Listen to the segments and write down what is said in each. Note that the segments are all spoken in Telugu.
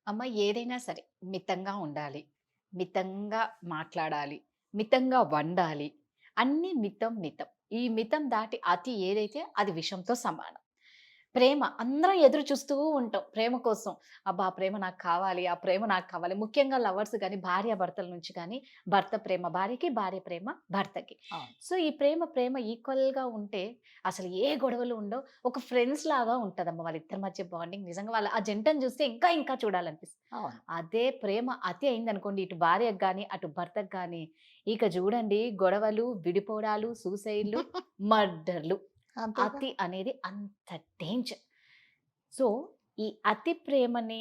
అమ్మ ఏదైనా సరే మితంగా ఉండాలి. మితంగా మాట్లాడాలి. మితంగా వండాలి. అన్నీ మితం, మితం. ఈ మితం దాటి అతి ఏదైతే అది విషంతో సమానం. ప్రేమ అందరం ఎదురు చూస్తూ ఉంటాం ప్రేమ కోసం. అబ్బా! ఆ ప్రేమ నాకు కావాలి. ఆ ప్రేమ నాకు కావాలి. ముఖ్యంగా లవర్స్ గాని, భార్యాభర్తల నుంచి గాని, భర్త ప్రేమ భార్యకి, భార్య ప్రేమ భర్తకి. అవును. సో, ఈ ప్రేమ ఈక్వల్‌గా ఉంటే అసలు ఏ గొడవలు ఉండవు. ఒక ఫ్రెండ్స్ లాగా ఉంటదమ్మ వాళ్ళిద్దరి మధ్య బాండింగ్. నిజంగా వాళ్ళ ఆ జంటను చూస్తే ఇంకా చూడాలనిపిస్తది. అవును. అదే ప్రేమ అతి అయిందనుకోండి, ఇటు భార్యకి గాని, అటు భర్తకి గాని, ఇక చూడండి గొడవలు, విడిపోవడాలు, సూసైడ్‌లు, మర్డర్‌లు. అంతేగా. అతి అనేది అంత డేంజర్. సో, ఈ అతి ప్రేమని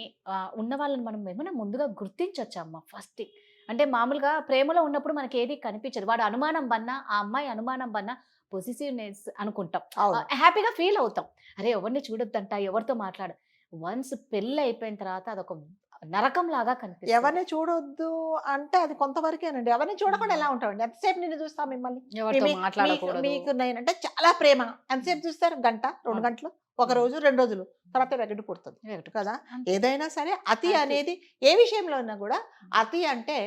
ఉన్న వాళ్ళని మనం ఏమైనా ముందుగా గుర్తించొచ్చా అమ్మ ఫస్ట్ థింగ్? అంటే మామూలుగా ప్రేమలో ఉన్నప్పుడు మనకేది కనిపించదు. వాడు అనుమానం బన్నా, ఆ అమ్మాయి అనుమానం బన్నా పొసెసివ్‌నెస్ అనుకుంటాం. అవును. హ్యాపీగా ఫీల్ అవుతాం. అరే! ఎవరిని చూడొద్దంట, ఎవరితో మాట్లాడ వన్స్ పెళ్లయిపోయిన తర్వాత అదొక నరకంలాగా కనిపిస్తది. ఎవరిని చూడొద్దు అంటే అది కొంతవరకేనండి. ఎవరిని చూడకుండా హ్మ్. ఎలా ఉంటామండి? ఎంతసేపు నిన్ను చూస్తా మిమ్మల్ని? ఎవరితో మీ మీకు మాట్లాడకూడదు. మీకు నేనంటే చాలా ప్రేమ. హ్మ్. ఎంతసేపు చూస్తారు? గంట, 2 అవును. గంటలు, ఒక హ్మ్. రోజు, 2 రోజులు. తర్వాత వెగటు పుడతది. ఒకటి కదా! అంతే. ఏదైనా సరే అతి అతి. అనేది ఏ విషయంలో ఉన్నా గూడా హ్మ్. అతి అంటే,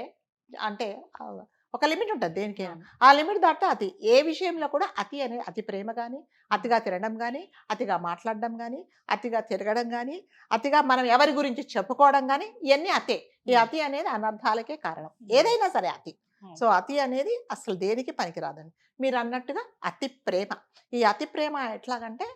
అంటే ఒక లిమిట్ ఉంటది దేనికైనా. అవును. ఆ లిమిట్ దాటితే అతి. ఏ విషయంలో కూడా అతి అనే అతి ప్రేమ గాని, హ్మ్. అతిగా తినడం గాని, అతిగా మాట్లాడడం గాని, అతిగా తిరగడం గాని, అతిగా మనం ఎవరి గురించి చెప్పుకోవడం గాని ఇయన్నీ అతే. ఈ హ్మ్. అతి అనేది అనర్థాలకే కారణం. హ్మ్. ఏదైనా సరే అతి. అవును. సో, అతి అనేది అసలు దేనికి పనికిరాదండి. మీరన్నట్టుగా అతి ప్రేమ. ఈ అతి ప్రేమ ఎట్లాగంటే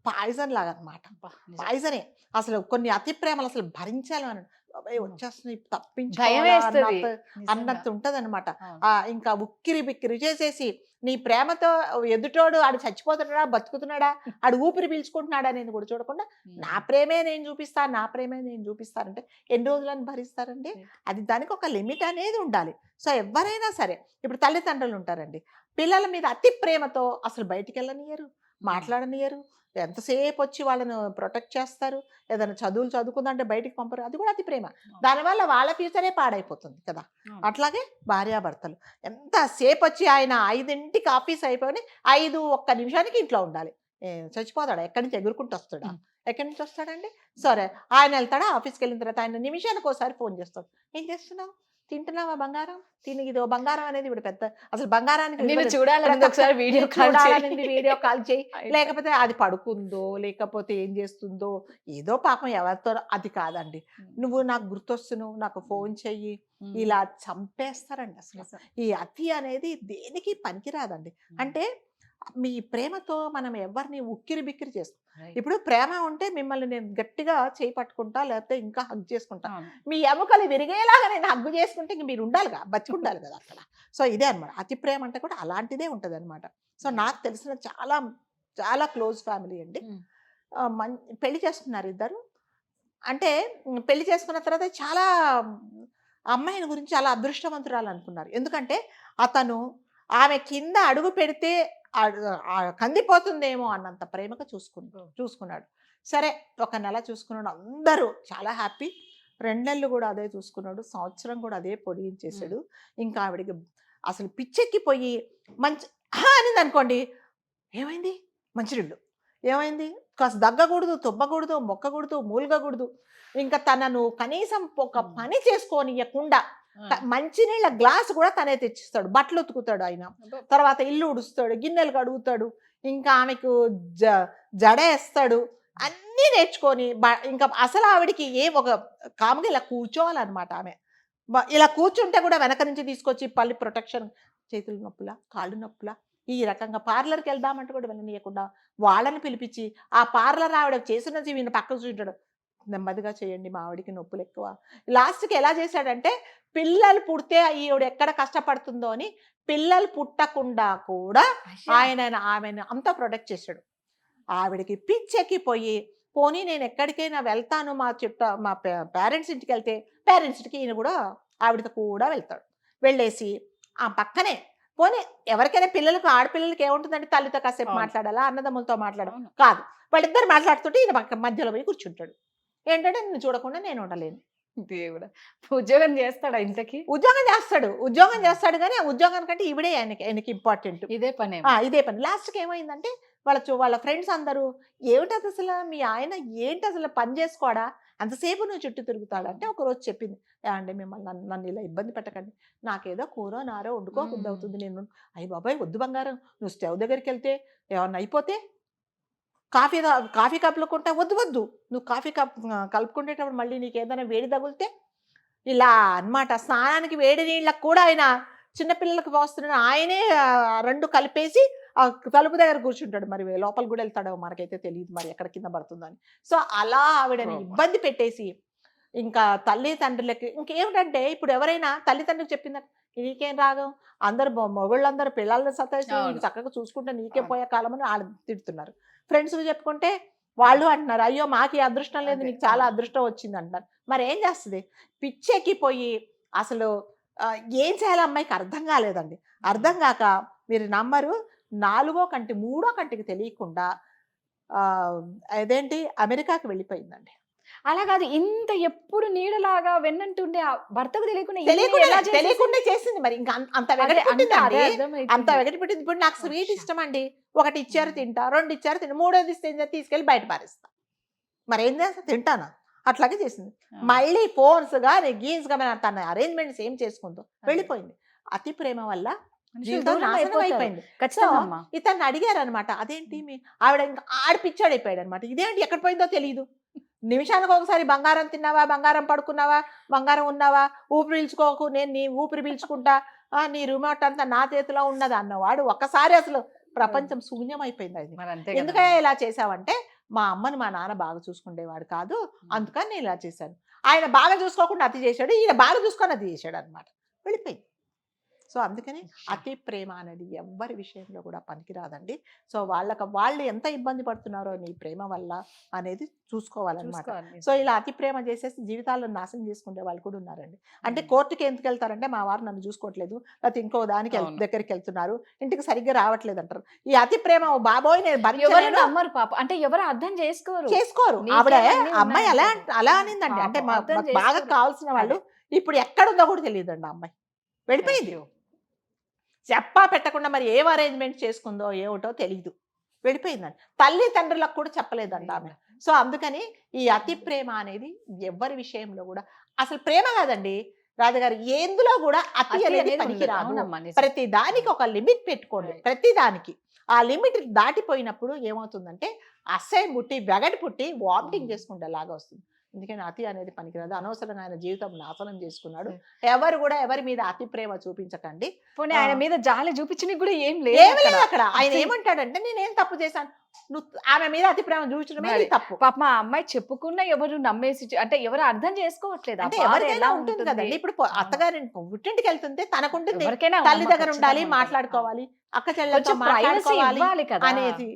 పాయిజన్ లాగనమాట. అబ్బా! నిజం. పాయిజనే. అసలు కొన్ని అతి ప్రేమలసలు భరించాలి బాబోయ్! హ్మ్. వచ్చేస్తున్నాయి తప్పించుకోవాలా భయమేస్తది. నిజంగా. అన్నట్టుంటదనమాట. అవును. ఇంకా ఉక్కిరి బిక్కిరి చేసేసి, నీ ప్రేమతో ఎదుటోడు ఆడు చచ్చిపోతున్నాడా? బతుకుతున్నాడా? ఆడు ఊపిరి పీల్చుకుంటున్నాడా? అనేది కూడా చూడకుండా, నా హ్మ్. ప్రేమే నేను చూపిస్తా, నా ప్రేమే నేను చూపిస్తానంటే ఎన్ని రోజులని భరిస్తారండి? రైట్. అది దానికి ఒక లిమిట్ అనేది ఉండాలి. సో, ఎవ్వరైనా సరే ఇప్పుడు తల్లిదండ్రులుంటారండి. పిల్లల మీద అతి ప్రేమతో అసలు బయటికెళ్ళనియ్యరు, హ్మ్. మాట్లాడనియ్యరు. ఎంతసేపొచ్చి వాళ్ళను ప్రొటెక్ట్ చేస్తారు. ఏదైనా చదువులు చదువుకుందంటే బయటికి పంపరు. అది కూడా అతి ప్రేమ. అవును. దానివల్ల వాళ్ళ ఫ్యూచరే పాడైపోతుంది కదా! అవును. అట్లాగే భార్యాభర్తలు. ఎంత సేపొచ్చి ఆయన 5కి ఆఫీస్ అయిపోని 5 ఒక్క నిమిషానికి ఇంట్లో ఉండాలి. చచ్చిపోతాడా? ఎక్కడి నుంచి ఎగురుకుంటూ వస్తాడా? హ్మ్. ఎక్కడి నుంచి వస్తాడండి? హ్మ్. సరే ఆయనెళ్తాడా ఆఫీస్‌కెళ్ళిన తర్వాత ఆయన నిమిషానికోసారి ఫోను చేస్తాడు. "ఏం చేస్తున్నావు? తింటున్నావా బంగారం? తిను ఇదో బంగారం అనేది ఇప్పుడు పెద్ద అసలు బంగారానికి నిన్ను విలువలేదు. చూడాలనుంది ప్రతి ఒక్క ఒకసారి వీడియో నేను కాల్ చెయి. చూడాలనుంది వీడియో కాల్ చెయ్యి. అయిపాయ్. లేకపోతే అది పడుకుందో, లేకపోతే ఏం చేస్తుందో, ఏదో పాపం ఎవరితోనో అది కాదండి. హ్మ్. నువ్వు నాకు గుర్తొస్తున్నావు, నాకు హ్మ్. ఫోను చెయ్యి. హ్మ్. ఇలా చంపేస్తారండి అసల. నిజం. ఈ అతి అనేది దేనికి పనికిరాదండి. హ్మ్. అంటే మీ ప్రేమతో మనం ఎవరిని ఉక్కిరి బిక్కిరి చేస్తాం. రైట్. ఇప్పుడు ప్రేమ ఉంటే మిమ్మల్ని నేను గట్టిగా చేయి పట్టుకుంటా, లేకపోతే ఇంకా హగ్ చేసుకుంటా. అవును. మీ ఎముకలు విరిగేలాగా నేను హగ్ చేసుకుంటే ఇంక మీరు ఉండాలిగా, బతికుండాలి కదా అక్కడ. సో, ఇదే అనమాట. అతి ప్రేమ అంటే కూడా అలాంటిదే ఉంటదనమాట. So, nice. నాకు తెలిసిన చాలా, చాలా క్లోజ్ ఫ్యామిలీ అండి. హ్మ్. ఆహ్, మన్ పెళ్లి చేసుకున్నారు ఇద్దరు. అంటే పెళ్లి చేసుకున్న తర్వాత చాలా అమ్మాయిని గురించి చాలా అదృష్టవంతురాలనుకున్నారు. ఎందుకంటే అతను ఆమె కింద అడుగు పెడితే ఆడ్ కందిపోతుందేమో అన్నంత ప్రేమగా ఓహ్! చూసుకున్నాడు. సరే ఒక నెల చూసుకున్నాడు. అందరూ చాలా హ్యాపీ. 2 నెలలు గూడా అదే చూసుకున్నాడు. సంవత్సరం కూడా అదే హ్మ్. పొడిగించేసాడు. ఇంకా ఆవిడకి అసలు పిచ్చెక్కిపోయి మంచి అహా! అనిందనుకోండి. ఏమైంది? మంచినీళ్ళు. ఏమైంది? కాస్త దగ్గకూడదు, తుమ్మకూడదు, మొక్కకూడదు, మూలగకూడదు. ఇంక తనను కనీసం ఒక హ్మ్. పని చేసుకోనియ్యకుండా ఆ! మంచినీళ్ళ గ్లాస్ కూడా తనే తెచ్చిస్తాడు. బట్టలుతుకుతాడు ఆయన. అబ్బబ్బా! తర్వాత ఇల్లు ఊడుస్తాడు, గిన్నెలు కడుగుతాడు. ఇంకా ఆమెకు జ జడేస్తాడు. అన్నీ నేర్చుకొని ఇంకా అసలు ఆవిడకి ఒక కామ్‌గా ఇలా కూర్చోవాలనమాట ఆమె. ఇలా కూర్చుంటే కూడా వెనక నుంచి తీసుకొచ్చి పల్లి ప్రొటెక్షన్ చేతులు నొప్పులా, కాళ్ళు నొప్పులా, ఈ రకంగా పార్లర్‌కెళ్దామంటే కూడా వెళ్ళనీయకుండా వాళ్ళని పిలిపిచ్చి, ఆ పార్లర్ ఆవిడ చేసినది ఈయన పక్కన కూర్చుంటాడు. నెమ్మదిగా చేయండి మా ఆవిడకి నొప్పులెక్కువ. లాస్ట్‌కి ఎలా చేశాడంటే, పిల్లలు పుడితే ఈవిడ ఎక్కడ కష్టపడుతుందో అని, పిల్లలు పుట్టకుండా కూడా అయ్యా! ఆమెను అంతా ప్రొటెక్ట్ చేశాడు. ఆవిడకి పిచ్చెక్కిపోయి, పోనీ నేనెక్కడికైనా వెళ్తాను మా పేరెంట్స్ ఇంటికెళ్తే, పేరెంట్స్ ఇంటికి ఈయన గూడా ఆవిడతో కూడా వెళ్తాడు. వెళ్ళేసి ఆ పక్కనే పోనీ ఎవరికైనా ఆడపిల్లలకి ఏముంటుందంటే తల్లితో కాసేపు అవును. మాట్లాడాలా, అన్నదమ్ములతో అవును. కాదు. వాళ్ళిద్దరు మాట్లాడుతుంటే ఈయన మధ్యలో పోయి కూర్చుంటాడు. ఏంటంటే నిన్ను చూడకుండా నేను ఉండలేను. దేవుడా! ఉద్యోగం చేస్తాడా ఇంతకి? ఉద్యోగం చేస్తాడు. ఉద్యోగం హ్మ్. చేస్తాడు గానీ, ఆ ఉద్యోగానికంటే ఈవిడే ఆయనకి ఇంపార్టెంట్. ఇదే పనేమో. ఇదే పని. లాస్ట్‌కి ఏమైందంటే, వాళ్ళ ఫ్రెండ్స్ అందరూ ఏమిటది అసలు మీ ఆయన ఏంటి అసలు పని చేసుకోడా అంతసేపు నువ్వు చుట్టూ తిరుగుతాడు అంటే ఒకరోజు చెప్పింది అంటే మిమ్మల్ని నన్ను ఇలా ఇబ్బంది పెట్టకండి నాకేదో కూర నారో వండుకోకుండా అవుతుంది నేను అయ్యి బాబాయ్ వద్దు బంగారం నువ్వు స్టవ్ దగ్గరికి వెళ్తే ఏమన్నా అయిపోతే కాఫీ కప్పులు కొంటే వద్దు వద్దు నువ్వు కాఫీ కప్ కలుపుకునేటప్పుడు మళ్ళీ నీకు ఏదైనా వేడి తగిలితే ఇలా అన్నమాట స్నానానికి వేడి నీళ్ళకు కూడా ఆయన చిన్నపిల్లలకు పోస్తున్నాడు ఆయనే రెండు కలిపేసి ఆ తలుపు దగ్గర కూర్చుంటాడు మరి లోపల కూడా వెళ్తాడో మనకైతే తెలియదు మరి ఎక్కడ కింద పడుతుందని సో అలా ఆవిడని ఇబ్బంది పెట్టేసి ఇంకా తల్లిదండ్రులకి ఇంకేమిటంటే ఇప్పుడు ఎవరైనా తల్లిదండ్రులకు చెప్పిందా నీకేం రాగం అందరు మొగుళ్ళందరూ పిల్లల్ని సతాయిసి చక్కగా చూసుకుంటే నీకే పోయే కాలం అని వాళ్ళు తిడుతున్నారు ఫ్రెండ్స్ చెప్పుకుంటే వాళ్ళు అంటున్నారు అయ్యో మాకు ఈ అదృష్టం లేదు నీకు చాలా అదృష్టం వచ్చింది అంటున్నారు మరి ఏం చేస్తుంది పిచ్చెక్కిపోయి అసలు ఏం చేయాలి అమ్మాయికి అర్థం కాలేదండి అర్థం కాక మీరు నమ్మరు 4వ కంటి 3వ కంటికి తెలియకుండా అదేంటి అమెరికాకి వెళ్ళిపోయిందండి అలా కాదు ఇంత ఎప్పుడు నీడలాగా వెన్నంటుండే ఆ భర్తకు తెలియకుండా చేసింది మరి ఇంకా అంత అంత వెగటి పెట్టింది ఇప్పుడు నాకు స్వీట్ ఇష్టం అండి ఒకటి ఇచ్చారు తింటా 2 ఇచ్చారు తింటా 3వది ఇస్తే తీసుకెళ్ళి బయట పారేస్తా మరి ఏం చేస్తా తింటానా అట్లాగే చేసింది మళ్ళీ ఫోన్స్ గానీ గీన్స్ గా తన అరేంజ్మెంట్స్ ఏం చేసుకుందో వెళ్ళిపోయింది అతి ప్రేమ వల్ల అయిపోయింది ఇతన్ని అడిగారు అనమాట అదేంటి ఆవిడ ఇంకా ఆడిపిచ్చాడైపోయాడు అనమాట ఇదేంటి ఎక్కడ పోయిందో తెలియదు నిమిషానికి ఒకసారి బంగారం తిన్నావా బంగారం పడుకున్నావా బంగారం ఉన్నావా ఊపిరి పీల్చుకోకు నేను నీ ఊపిరి పీల్చుకుంటా నీ రిమోట్ అంతా నా చేతిలో ఉన్నది అన్నవాడు ఒక్కసారి అసలు ప్రపంచం శూన్యం అయిపోయింది అది ఎందుకని ఇలా చేసావంటే మా అమ్మని మా నాన్న బాగా చూసుకునేవాడు కాదు అందుకని నేను ఇలా చేశాను ఆయన బాగా చూసుకోకుండా అతి చేశాడు ఈయన బాగా చూసుకొని అతి చేశాడు అనమాట వెళ్ళిపోయింది సో అందుకని అతి ప్రేమ అనేది ఎవ్వరి విషయంలో కూడా పనికిరాదండి సో వాళ్ళు ఎంత ఇబ్బంది పడుతున్నారో నీ ప్రేమ వల్ల అనేది చూసుకోవాలన్నమాట సో ఇలా అతి ప్రేమ చేసేసి జీవితాలను నాశనం చేసుకునే వాళ్ళు కూడా ఉన్నారండి అంటే కోర్టుకి ఎందుకు వెళ్తారంటే మా వారు నన్ను చూసుకోవట్లేదు లేకపోతే ఇంకో దానికి దగ్గరికి వెళ్తున్నారు ఇంటికి సరిగ్గా రావట్లేదు అంటారు ఈ అతి ప్రేమ బాబోయ్ నేను అమ్మరు పాప అంటే ఎవరు అర్థం చేసుకోరు ఆవిడ అమ్మాయి అలా అనిందండి అంటే బాగా కావాల్సిన వాళ్ళు ఇప్పుడు ఎక్కడుందో కూడా తెలియదండి అమ్మాయి వెళ్ళిపోయింది చెప్పా పెట్టకుండా మరి ఏం అరేంజ్మెంట్ చేసుకుందో ఏమిటో తెలియదు వెళ్ళిపోయిందండి తల్లిదండ్రులకు కూడా చెప్పలేదండి ఆమె సో అందుకని ఈ అతి ప్రేమ అనేది ఎవరి విషయంలో కూడా అసలు ప్రేమ కాదండి రాజుగారు ఎందులో కూడా అతి అనేది పనికి రాదు ప్రతి దానికి ఒక లిమిట్ పెట్టుకోండి ప్రతి దానికి ఆ లిమిట్ దాటిపోయినప్పుడు ఏమవుతుందంటే అసహ్యం పుట్టి వెగటి పుట్టి వామిటింగ్ చేసుకుంటే లాగా వస్తుంది అందుకని అతి అనేది పనికిరాదు అనవసరంగా ఆయన జీవితం నాశనం చేసుకున్నాడు ఎవరు కూడా ఎవరి మీద అతి ప్రేమ చూపించకండి ఆయన మీద జాలి చూపించడానికి కూడా ఏం లేదు అక్కడ ఆయన ఏమంటాడంటే నేనేం తప్పు చేశాను నువ్వు ఆమె మీద అతి ప్రేమ చూపించడమే తప్పు పాప మా అమ్మాయి చెప్పుకున్న ఎవరు నమ్మేసి అంటే ఎవరు అర్థం చేసుకోవట్లేదు అంటే ఎవరికైనా ఉంటుంది కదండి ఇప్పుడు అత్తగారి పుట్టింటికి వెళ్తుంటే తనకుంటుంది తల్లి దగ్గర ఉండాలి మాట్లాడుకోవాలి అక్క చెల్లెలతో మాట్లాడుకోవాలి అనేది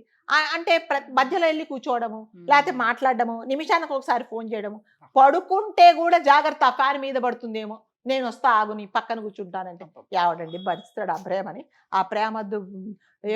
అంటే మధ్యలో వెళ్ళి కూర్చోవడము లేకపోతే మాట్లాడడము నిమిషానికి ఒకసారి ఫోన్ చేయడము పడుకుంటే కూడా జాగ్రత్త ఫ్యాన్ మీద పడుతుందేమో నేను వస్తా ఆగు నీ పక్కన కూర్చుంటానంటే ఎవడండి భరిస్తాడు ఆ ప్రేమని ఆ ప్రేమద్దు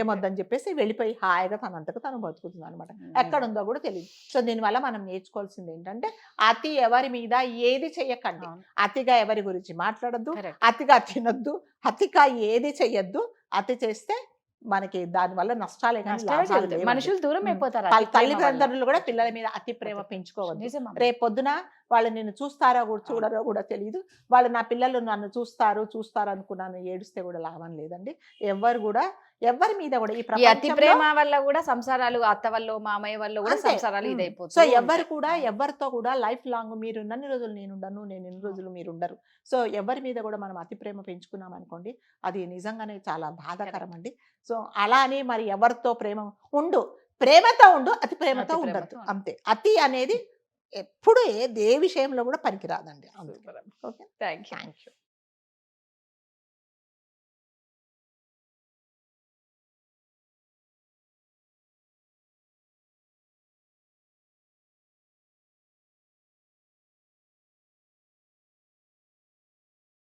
ఏమొద్దని చెప్పేసి వెళ్ళిపోయి హాయిగా తనంతకు తను బతుకుతుంది అనమాట ఎక్కడుందో కూడా తెలియదు సో దీనివల్ల మనం నేర్చుకోవాల్సింది ఏంటంటే అతి ఎవరి మీద ఏది చెయ్యకండి అతిగా ఎవరి గురించి మాట్లాడద్దు అతిగా తినొద్దు అతిగా ఏది చెయ్యొద్దు అతి చేస్తే మనకి దాని వల్ల నష్టాలే కానీ మనుషులు దూరం అయిపోతారు తల్లిదండ్రులు కూడా పిల్లల మీద అతి ప్రేమ పెంచుకోవద్దు రేపు పొద్దున వాళ్ళు నిన్ను చూస్తారో కూడా చూడరో కూడా తెలియదు వాళ్ళు నా పిల్లలు నన్ను చూస్తారు అనుకున్నాను ఏడుస్తే కూడా లాభం లేదండి ఎవరి మీద కూడా ఈ అతి ప్రేమ వల్ల కూడా సంసారాలు అత్త వల్ల మామయ్య వల్ల కూడా సంసారాలు ఇదైపోతుంది సో ఎవరితో కూడా లైఫ్ లాంగ్ మీరు ఉన్నన్ని రోజులు నేనుండను నేను ఎన్ని రోజులు మీరు ఉండరు సో ఎవరి మీద కూడా మనం అతి ప్రేమ పెంచుకున్నాం అనుకోండి అది నిజంగానే చాలా బాధాకరం అండి సో అలా అని మరి ఎవరితో ప్రేమతో ఉండు అతి ప్రేమతో ఉండద్దు అంతే అతి అనేది ఎప్పుడు ఏ విషయంలో కూడా పనికిరాదండి. Okay thank you.